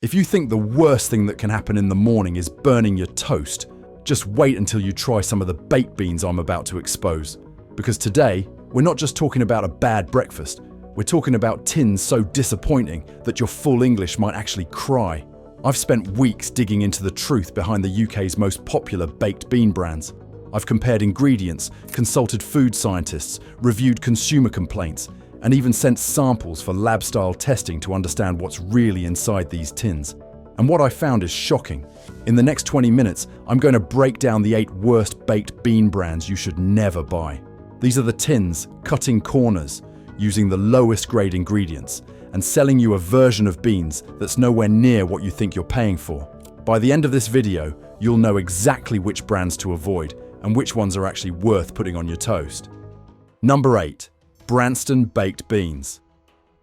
If you think the worst thing that can happen in the morning is burning your toast, just wait until you try some of the baked beans I'm about to expose. Because today, we're not just talking about a bad breakfast, we're talking about tins so disappointing that your full English might actually cry. I've spent weeks digging into the truth behind the UK's most popular baked bean brands. I've compared ingredients, consulted food scientists, reviewed consumer complaints, and even sent samples for lab-style testing to understand what's really inside these tins. And what I found is shocking. In the next 20 minutes, I'm going to break down the 8 worst baked bean brands you should never buy. These are the tins cutting corners, using the lowest grade ingredients, and selling you a version of beans that's nowhere near what you think you're paying for. By the end of this video, you'll know exactly which brands to avoid and which ones are actually worth putting on your toast. Number 8. Branston baked beans.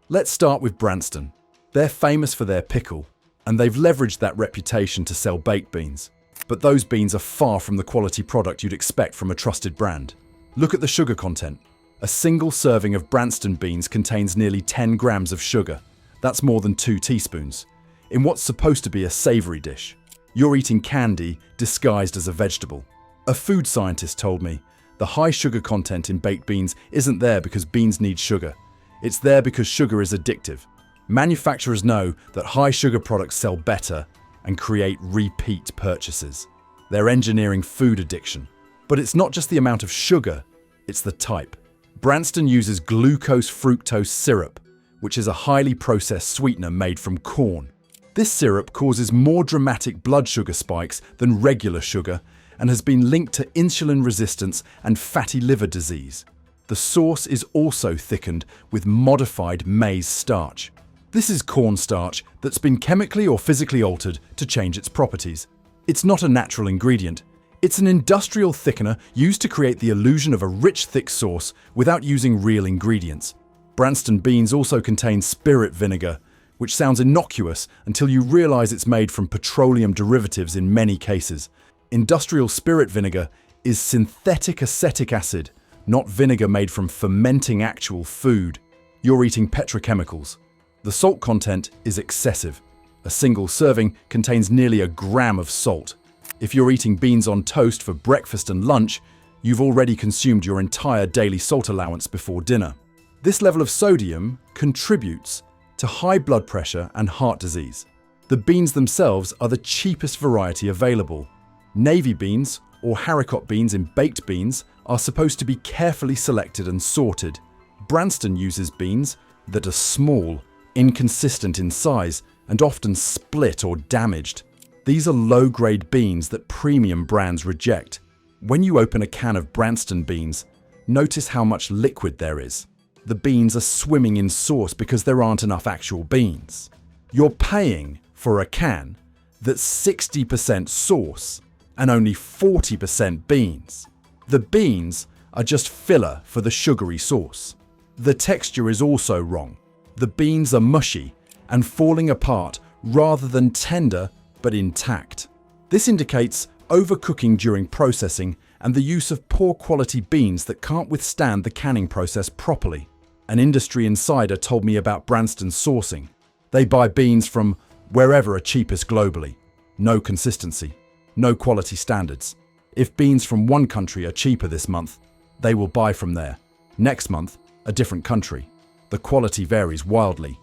Let's start with Branston. They're famous for their pickle, and they've leveraged that reputation to sell baked beans. But those beans are far from the quality product you'd expect from a trusted brand. Look at the sugar content. A single serving of Branston beans contains nearly 10 grams of sugar. That's more than 2 teaspoons. In what's supposed to be a savoury dish, you're eating candy disguised as a vegetable. A food scientist told me, the high sugar content in baked beans isn't there because beans need sugar. It's there because sugar is addictive. Manufacturers know that high sugar products sell better and create repeat purchases. They're engineering food addiction. But it's not just the amount of sugar, it's the type. Branston uses glucose-fructose syrup, which is a highly processed sweetener made from corn. This syrup causes more dramatic blood sugar spikes than regular sugar and has been linked to insulin resistance and fatty liver disease. The sauce is also thickened with modified maize starch. This is cornstarch that's been chemically or physically altered to change its properties. It's not a natural ingredient. It's an industrial thickener used to create the illusion of a rich, thick sauce without using real ingredients. Branston beans also contain spirit vinegar, which sounds innocuous until you realize it's made from petroleum derivatives in many cases. Industrial spirit vinegar is synthetic acetic acid, not vinegar made from fermenting actual food. You're eating petrochemicals. The salt content is excessive. A single serving contains nearly a gram of salt. If you're eating beans on toast for breakfast and lunch, you've already consumed your entire daily salt allowance before dinner. This level of sodium contributes to high blood pressure and heart disease. The beans themselves are the cheapest variety available. Navy beans or haricot beans in baked beans are supposed to be carefully selected and sorted. Branston uses beans that are small, inconsistent in size, and often split or damaged. These are low-grade beans that premium brands reject. When you open a can of Branston beans, notice how much liquid there is. The beans are swimming in sauce because there aren't enough actual beans. You're paying for a can that's 60% sauce and only 40% beans. The beans are just filler for the sugary sauce. The texture is also wrong. The beans are mushy and falling apart rather than tender but intact. This indicates overcooking during processing and the use of poor quality beans that can't withstand the canning process properly. An industry insider told me about Branston's sourcing. They buy beans from wherever are cheapest globally. No consistency, no quality standards. If beans from one country are cheaper this month, they will buy from there. Next month, a different country. The quality varies wildly.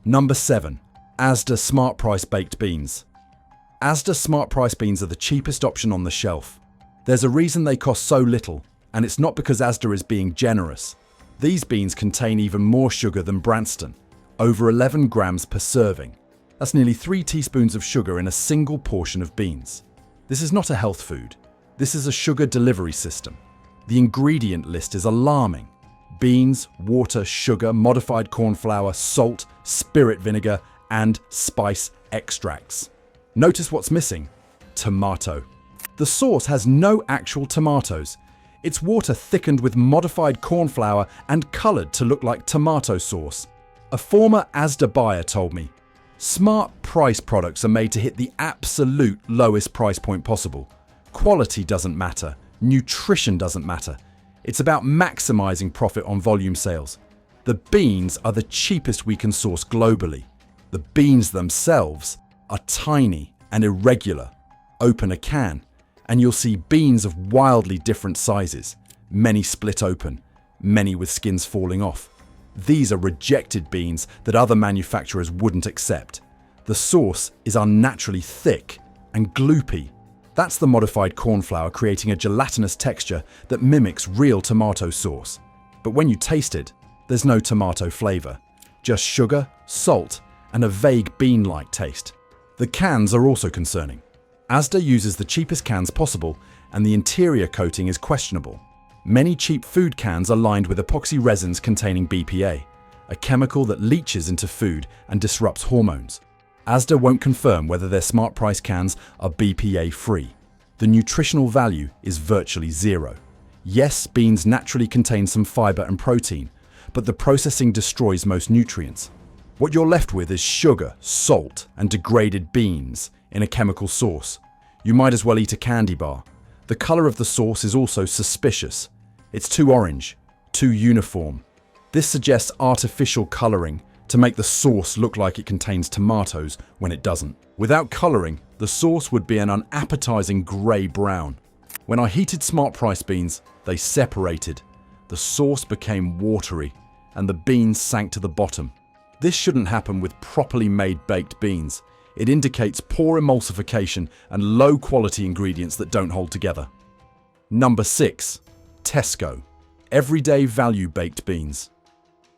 Number 7. Asda Smart Price baked beans. Asda Smart Price beans are the cheapest option on the shelf. There's a reason they cost so little, and it's not because Asda is being generous. These beans contain even more sugar than Branston, over 11 grams per serving. That's nearly 3 teaspoons of sugar in a single portion of beans. This is not a health food. This is a sugar delivery system. The ingredient list is alarming. Beans, water, sugar, modified corn flour, salt, spirit vinegar, and spice extracts. Notice what's missing: tomato. The sauce has no actual tomatoes. It's water thickened with modified corn flour and coloured to look like tomato sauce. A former Asda buyer told me, Smart Price products are made to hit the absolute lowest price point possible. Quality doesn't matter. Nutrition doesn't matter. It's about maximising profit on volume sales. The beans are the cheapest we can source globally. The beans themselves are tiny and irregular. Open a can, and you'll see beans of wildly different sizes, many split open, many with skins falling off. These are rejected beans that other manufacturers wouldn't accept. The sauce is unnaturally thick and gloopy. That's the modified corn flour creating a gelatinous texture that mimics real tomato sauce. But when you taste it, there's no tomato flavor, just sugar, salt, and a vague bean-like taste. The cans are also concerning. Asda uses the cheapest cans possible, and the interior coating is questionable. Many cheap food cans are lined with epoxy resins containing BPA, a chemical that leaches into food and disrupts hormones. Asda won't confirm whether their Smart Price cans are BPA-free. The nutritional value is virtually zero. Yes, beans naturally contain some fiber and protein, but the processing destroys most nutrients. What you're left with is sugar, salt, and degraded beans in a chemical sauce. You might as well eat a candy bar. The color of the sauce is also suspicious. It's too orange, too uniform. This suggests artificial coloring to make the sauce look like it contains tomatoes when it doesn't. Without coloring, the sauce would be an unappetizing grey-brown. When I heated Smart Price beans, they separated. The sauce became watery, and the beans sank to the bottom. This shouldn't happen with properly made baked beans. It indicates poor emulsification and low-quality ingredients that don't hold together. Number 6. Tesco Everyday Value baked beans.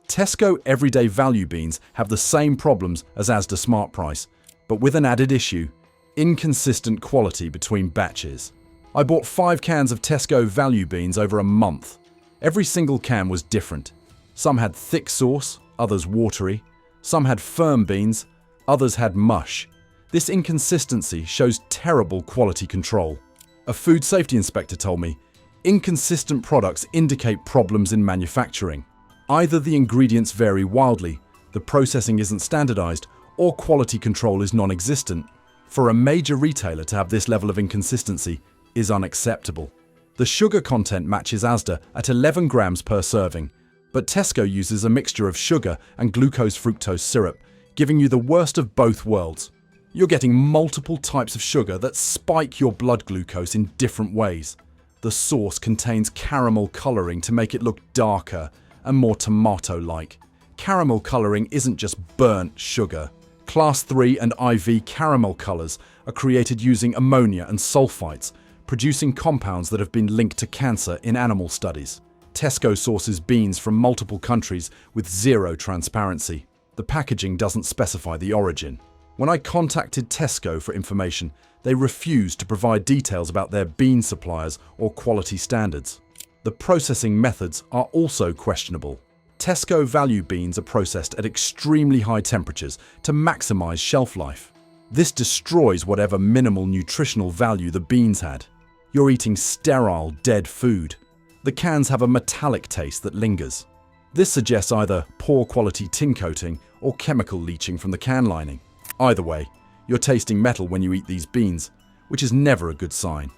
Tesco Everyday Value beans have the same problems as Asda Smart Price, but with an added issue: inconsistent quality between batches. I bought 5 cans of Tesco Value beans over a month. Every single can was different. Some had thick sauce, others watery. Some had firm beans, others had mush. This inconsistency shows terrible quality control. A food safety inspector told me, inconsistent products indicate problems in manufacturing. Either the ingredients vary wildly, the processing isn't standardized, or quality control is non-existent. For a major retailer to have this level of inconsistency is unacceptable. The sugar content matches Asda at 11 grams per serving, but Tesco uses a mixture of sugar and glucose-fructose syrup, giving you the worst of both worlds. You're getting multiple types of sugar that spike your blood glucose in different ways. The sauce contains caramel coloring to make it look darker and more tomato-like. Caramel coloring isn't just burnt sugar. Class 3 and IV caramel colors are created using ammonia and sulfites, producing compounds that have been linked to cancer in animal studies. Tesco sources beans from multiple countries with zero transparency. The packaging doesn't specify the origin. When I contacted Tesco for information, they refused to provide details about their bean suppliers or quality standards. The processing methods are also questionable. Tesco Value beans are processed at extremely high temperatures to maximize shelf life. This destroys whatever minimal nutritional value the beans had. You're eating sterile, dead food. The cans have a metallic taste that lingers. This suggests either poor quality tin coating or chemical leaching from the can lining. Either way, you're tasting metal when you eat these beans, which is never a good sign.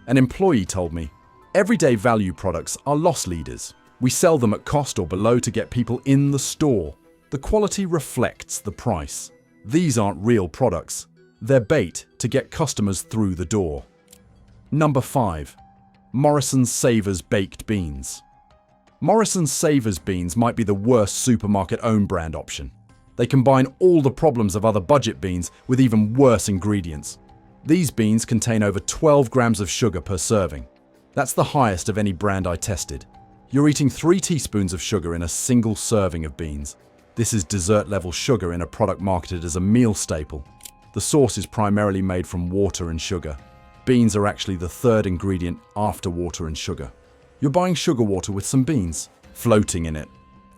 An employee told me, "Everyday Value products are loss leaders. We sell them at cost or below to get people in the store. The quality reflects the price. These aren't real products. They're bait to get customers through the door." Number 5. Morrison's Savers Baked Beans. Morrison's Savers beans might be the worst supermarket own brand option. They combine all the problems of other budget beans with even worse ingredients. These beans contain over 12 grams of sugar per serving. That's the highest of any brand I tested. You're eating 3 teaspoons of sugar in a single serving of beans. This is dessert-level sugar in a product marketed as a meal staple. The sauce is primarily made from water and sugar. Beans are actually the third ingredient after water and sugar. You're buying sugar water with some beans floating in it.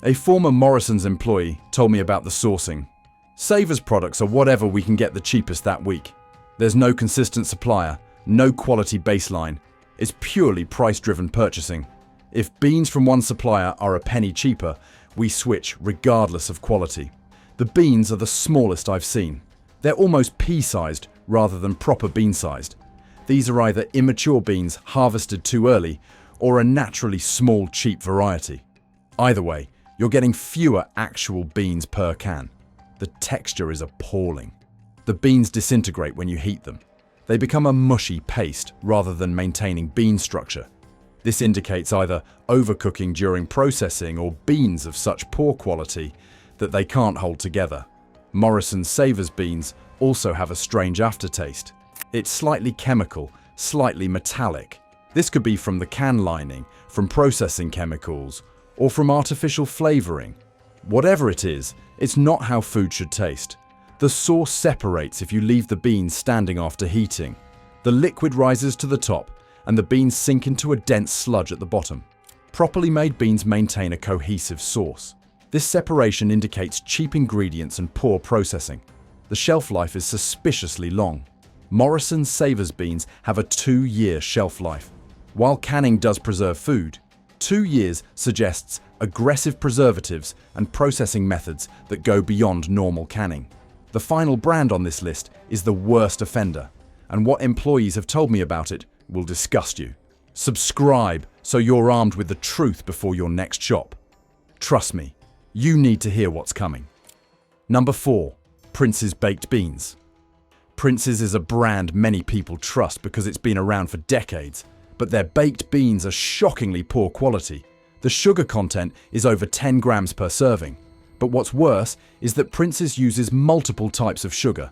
A former Morrison's employee told me about the sourcing. Savers products are whatever we can get the cheapest that week. There's no consistent supplier, no quality baseline. It's purely price-driven purchasing. If beans from one supplier are a penny cheaper, we switch regardless of quality. The beans are the smallest I've seen. They're almost pea-sized rather than proper bean-sized. These are either immature beans harvested too early or a naturally small, cheap variety. Either way, you're getting fewer actual beans per can. The texture is appalling. The beans disintegrate when you heat them. They become a mushy paste rather than maintaining bean structure. This indicates either overcooking during processing or beans of such poor quality that they can't hold together. Morrison Savers beans also have a strange aftertaste. It's slightly chemical, slightly metallic. This could be from the can lining, from processing chemicals, or from artificial flavoring. Whatever it is, it's not how food should taste. The sauce separates if you leave the beans standing after heating. The liquid rises to the top, and the beans sink into a dense sludge at the bottom. Properly made beans maintain a cohesive sauce. This separation indicates cheap ingredients and poor processing. The shelf life is suspiciously long. Morrison Savers beans have a 2-year shelf life. While canning does preserve food, 2 years suggests aggressive preservatives and processing methods that go beyond normal canning. The final brand on this list is the worst offender, and what employees have told me about it will disgust you. Subscribe so you're armed with the truth before your next shop. Trust me, you need to hear what's coming. Number 4. Prince's Baked Beans. Prince's is a brand many people trust because it's been around for decades, but their baked beans are shockingly poor quality. The sugar content is over 10 grams per serving. But what's worse is that Prince's uses multiple types of sugar: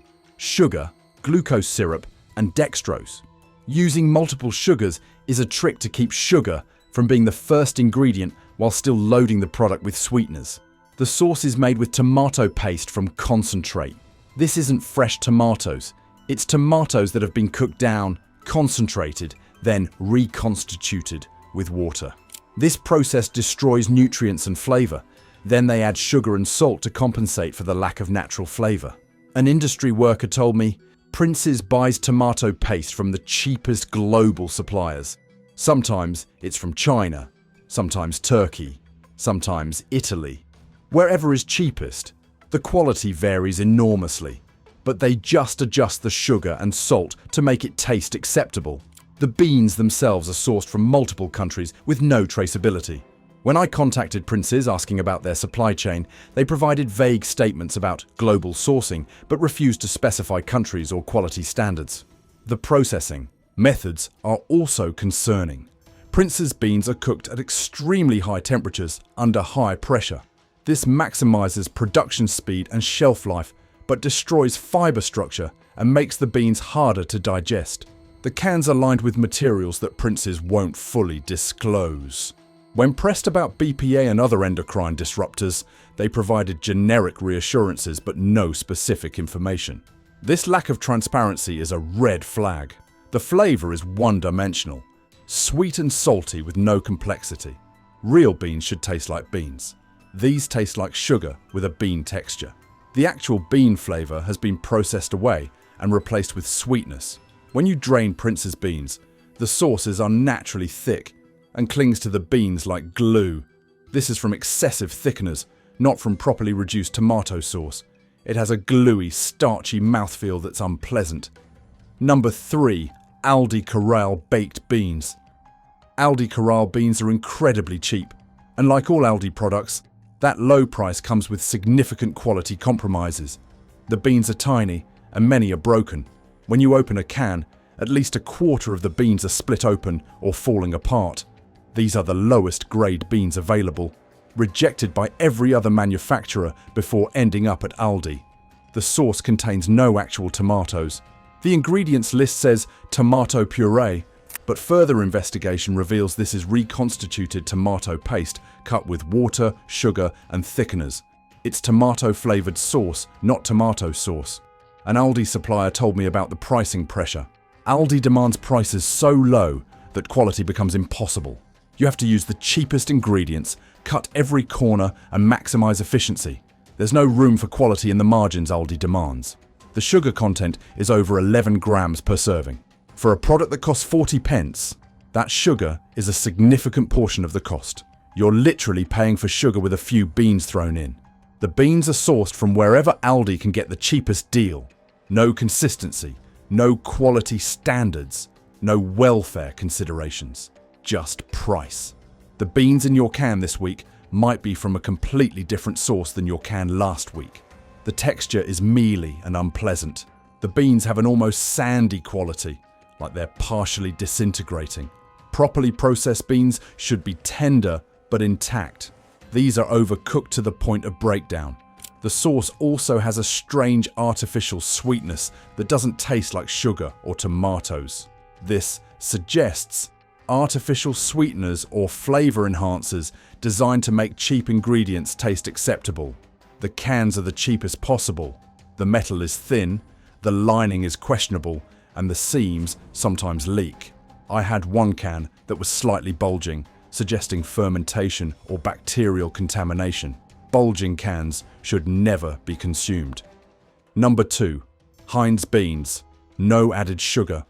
glucose syrup, and dextrose. Using multiple sugars is a trick to keep sugar from being the first ingredient while still loading the product with sweeteners. The sauce is made with tomato paste from concentrate. This isn't fresh tomatoes. It's tomatoes that have been cooked down, concentrated, then reconstituted with water. This process destroys nutrients and flavor. Then they add sugar and salt to compensate for the lack of natural flavor. An industry worker told me, Prince's buys tomato paste from the cheapest global suppliers. Sometimes it's from China, sometimes Turkey, sometimes Italy. Wherever is cheapest, the quality varies enormously, but they just adjust the sugar and salt to make it taste acceptable. The beans themselves are sourced from multiple countries with no traceability. When I contacted Prince's asking about their supply chain, they provided vague statements about global sourcing, but refused to specify countries or quality standards. The processing methods are also concerning. Prince's beans are cooked at extremely high temperatures under high pressure. This maximizes production speed and shelf life, but destroys fiber structure and makes the beans harder to digest. The cans are lined with materials that Prince's won't fully disclose. When pressed about BPA and other endocrine disruptors, they provided generic reassurances but no specific information. This lack of transparency is a red flag. The flavor is one-dimensional, sweet and salty with no complexity. Real beans should taste like beans. These taste like sugar with a bean texture. The actual bean flavor has been processed away and replaced with sweetness. When you drain Prince's beans, the sauce is unnaturally thick and clings to the beans like glue. This is from excessive thickeners, not from properly reduced tomato sauce. It has a gluey, starchy mouthfeel that's unpleasant. Number 3. Aldi Corale baked beans. Aldi Corale beans are incredibly cheap, and like all Aldi products, that low price comes with significant quality compromises. The beans are tiny, and many are broken. When you open a can, at least a quarter of the beans are split open or falling apart. These are the lowest grade beans available, rejected by every other manufacturer before ending up at Aldi. The sauce contains no actual tomatoes. The ingredients list says tomato puree, but further investigation reveals this is reconstituted tomato paste cut with water, sugar, and thickeners. It's tomato-flavored sauce, not tomato sauce. An Aldi supplier told me about the pricing pressure. Aldi demands prices so low that quality becomes impossible. You have to use the cheapest ingredients, cut every corner, and maximize efficiency. There's no room for quality in the margins Aldi demands. The sugar content is over 11 grams per serving. For a product that costs 40 pence, that sugar is a significant portion of the cost. You're literally paying for sugar with a few beans thrown in. The beans are sourced from wherever Aldi can get the cheapest deal. No consistency, no quality standards, no welfare considerations, just price. The beans in your can this week might be from a completely different source than your can last week. The texture is mealy and unpleasant. The beans have an almost sandy quality, like they're partially disintegrating. Properly processed beans should be tender but intact. These are overcooked to the point of breakdown. The sauce also has a strange artificial sweetness that doesn't taste like sugar or tomatoes. This suggests artificial sweeteners or flavor enhancers designed to make cheap ingredients taste acceptable. The cans are the cheapest possible. The metal is thin, the lining is questionable, and the seams sometimes leak. I had one can that was slightly bulging, suggesting fermentation or bacterial contamination. Bulging cans should never be consumed. Number 2. Heinz beans. No added sugar.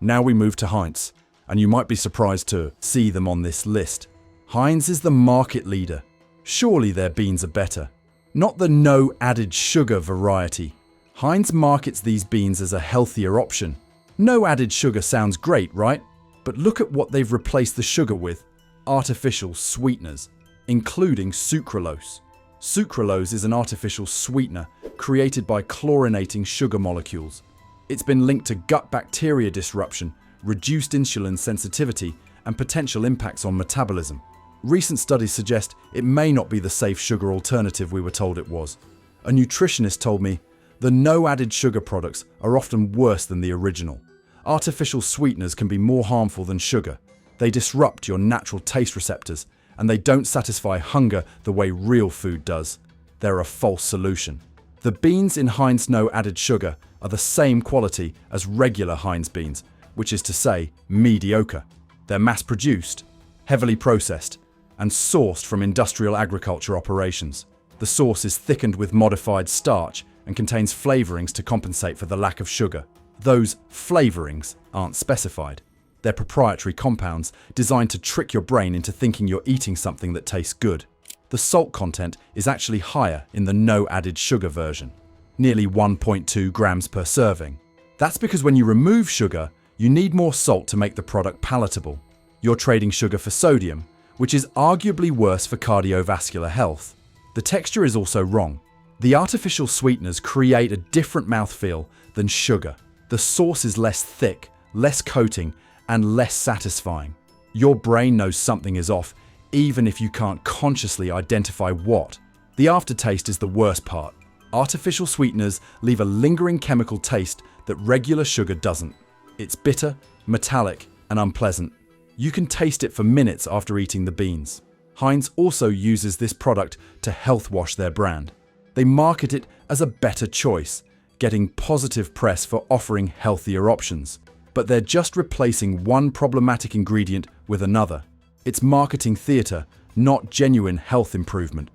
Now we move to Heinz, and you might be surprised to see them on this list. Heinz is the market leader. Surely their beans are better. Not the no added sugar variety. Heinz markets these beans as a healthier option. No added sugar sounds great, right? But look at what they've replaced the sugar with. Artificial sweeteners, including sucralose. Sucralose is an artificial sweetener created by chlorinating sugar molecules. It's been linked to gut bacteria disruption, reduced insulin sensitivity, and potential impacts on metabolism. Recent studies suggest it may not be the safe sugar alternative we were told it was. A nutritionist told me the no added sugar products are often worse than the original. Artificial sweeteners can be more harmful than sugar. They disrupt your natural taste receptors, and they don't satisfy hunger the way real food does. They're a false solution. The beans in Heinz no added sugar are the same quality as regular Heinz beans, which is to say, mediocre. They're mass-produced, heavily processed, and sourced from industrial agriculture operations. The sauce is thickened with modified starch and contains flavorings to compensate for the lack of sugar. Those flavorings aren't specified. They're proprietary compounds designed to trick your brain into thinking you're eating something that tastes good. The salt content is actually higher in the no added sugar version, nearly 1.2 grams per serving. That's because when you remove sugar, you need more salt to make the product palatable. You're trading sugar for sodium, which is arguably worse for cardiovascular health. The texture is also wrong. The artificial sweeteners create a different mouthfeel than sugar. The sauce is less thick, less coating, and less satisfying. Your brain knows something is off, even if you can't consciously identify what. The aftertaste is the worst part. Artificial sweeteners leave a lingering chemical taste that regular sugar doesn't. It's bitter, metallic, and unpleasant. You can taste it for minutes after eating the beans. Heinz also uses this product to health wash their brand. They market it as a better choice, getting positive press for offering healthier options. But they're just replacing one problematic ingredient with another. It's marketing theatre, not genuine health improvement.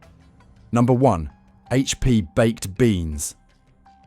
Number 1. HP Baked Beans.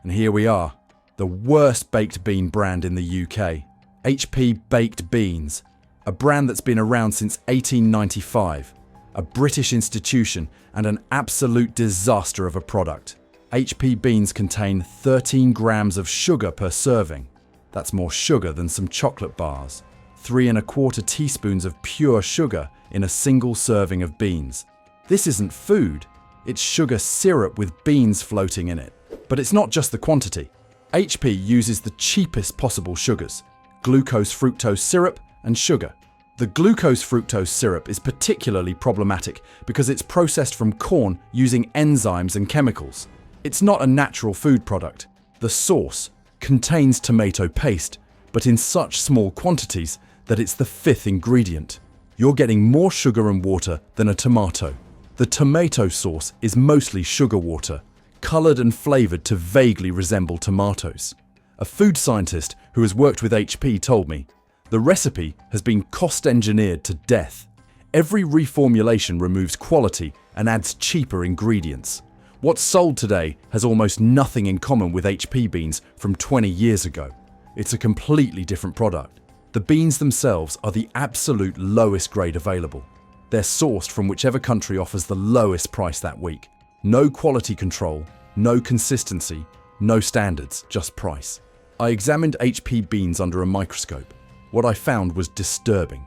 And here we are, the worst baked bean brand in the UK. HP Baked Beans, a brand that's been around since 1895, a British institution and an absolute disaster of a product. HP beans contain 13 grams of sugar per serving. That's more sugar than some chocolate bars. 3¼ teaspoons of pure sugar in a single serving of beans. This isn't food, it's sugar syrup with beans floating in it. But it's not just the quantity. HP uses the cheapest possible sugars, glucose fructose syrup and sugar. The glucose fructose syrup is particularly problematic because it's processed from corn using enzymes and chemicals. It's not a natural food product. The sauce contains tomato paste, but in such small quantities that it's the 5th ingredient. You're getting more sugar and water than a tomato. The tomato sauce is mostly sugar water, coloured and flavoured to vaguely resemble tomatoes. A food scientist who has worked with HP told me, the recipe has been cost-engineered to death. Every reformulation removes quality and adds cheaper ingredients. What's sold today has almost nothing in common with HP beans from 20 years ago. It's a completely different product. The beans themselves are the absolute lowest grade available. They're sourced from whichever country offers the lowest price that week. No quality control, no consistency, no standards, just price. I examined HP beans under a microscope. What I found was disturbing.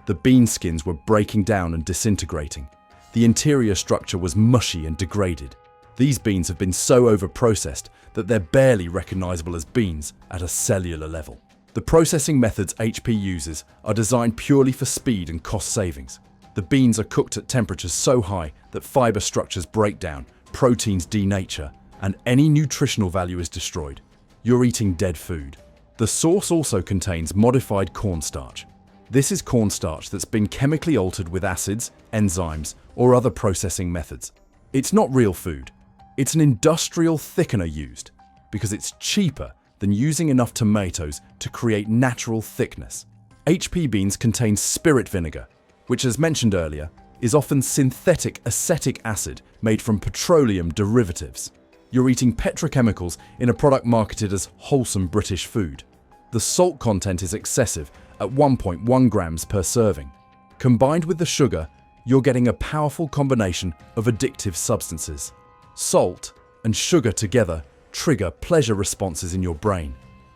The bean skins were breaking down and disintegrating. The interior structure was mushy and degraded. These beans have been so overprocessed that they're barely recognizable as beans at a cellular level. The processing methods HP uses are designed purely for speed and cost savings. The beans are cooked at temperatures so high that fiber structures break down, proteins denature, and any nutritional value is destroyed. You're eating dead food. The sauce also contains modified cornstarch. This is cornstarch that's been chemically altered with acids, enzymes, or other processing methods. It's not real food. It's an industrial thickener used because it's cheaper than using enough tomatoes to create natural thickness. HP beans contain spirit vinegar, which, as mentioned earlier, is often synthetic acetic acid made from petroleum derivatives. You're eating petrochemicals in a product marketed as wholesome British food. The salt content is excessive at 1.1 grams per serving. Combined with the sugar, you're getting a powerful combination of addictive substances. Salt and sugar together trigger pleasure responses in your brain,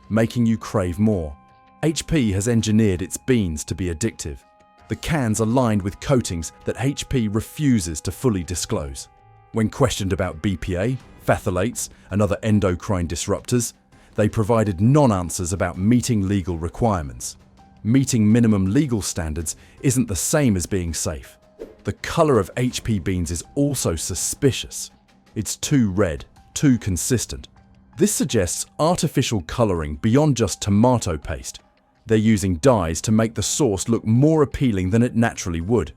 making you crave more. HP has engineered its beans to be addictive. The cans are lined with coatings that HP refuses to fully disclose. When questioned about BPA, phthalates, and other endocrine disruptors, they provided non-answers about meeting legal requirements. Meeting minimum legal standards isn't the same as being safe. The color of HP beans is also suspicious. It's too red, too consistent. This suggests artificial coloring beyond just tomato paste. They're using dyes to make the sauce look more appealing than it naturally would.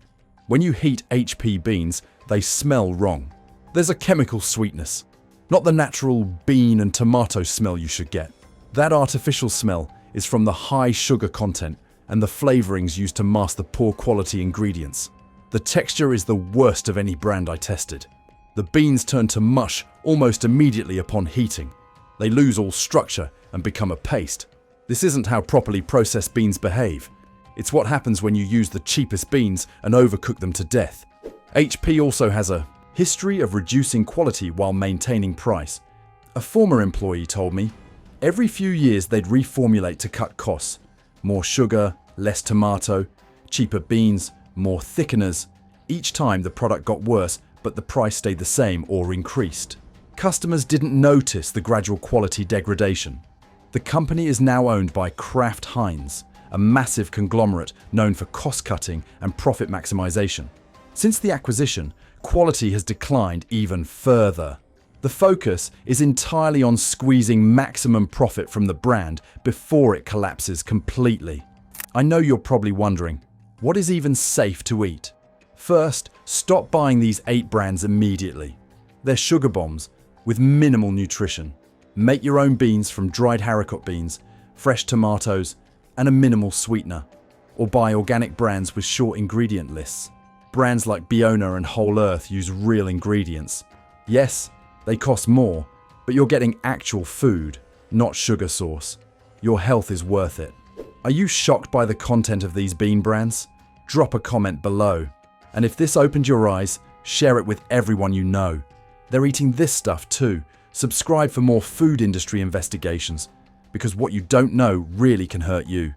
When you heat HP beans, they smell wrong. There's a chemical sweetness, not the natural bean and tomato smell you should get. That artificial smell is from the high sugar content and the flavorings used to mask the poor quality ingredients. The texture is the worst of any brand I tested. The beans turn to mush almost immediately upon heating. They lose all structure and become a paste. This isn't how properly processed beans behave. It's what happens when you use the cheapest beans and overcook them to death. HP also has a history of reducing quality while maintaining price. A former employee told me every few years they'd reformulate to cut costs. More sugar, less tomato, cheaper beans, more thickeners. Each time the product got worse, but the price stayed the same or increased. Customers didn't notice the gradual quality degradation. The company is now owned by Kraft Heinz, a massive conglomerate known for cost-cutting and profit maximization. Since the acquisition, quality has declined even further. The focus is entirely on squeezing maximum profit from the brand before it collapses completely. I know you're probably wondering, what is even safe to eat? First, stop buying these 8 brands immediately. They're sugar bombs with minimal nutrition. Make your own beans from dried haricot beans, fresh tomatoes, and a minimal sweetener. Or buy organic brands with short ingredient lists. Brands like Biona and Whole Earth use real ingredients. Yes, they cost more, but you're getting actual food, not sugar sauce. Your health is worth it. Are you shocked by the content of these bean brands? Drop a comment below. And if this opened your eyes, share it with everyone you know. They're eating this stuff too. Subscribe for more food industry investigations, because what you don't know really can hurt you.